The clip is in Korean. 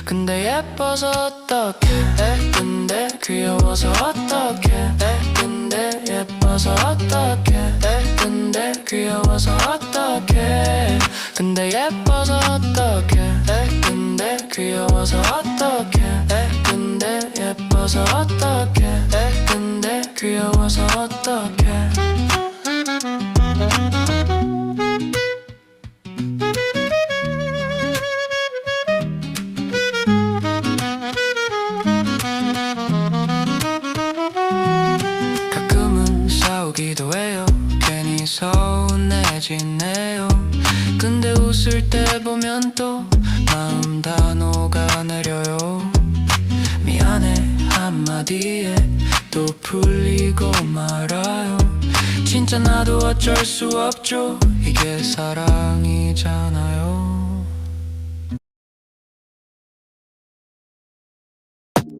근데 예뻐서 어떡해. 근데 귀여워서 어떡해. 근데 예뻐서 어떡해. 근데 귀여워서 어떡해. 근데 예뻐서 어떡해. 근데 귀여워서 어떡해. 근데 예뻐서 어떡해. 근데 귀여워서 어떡해. 가끔은 싸우기도 해요. 괜히 서운해지네요. 근데 웃을 때 보면 또 마음 다 녹아내려요. 미안해 한마디에 또 풀리고 말아요. 진짜 나도 어쩔 수 없죠. 이게 사랑이잖아요.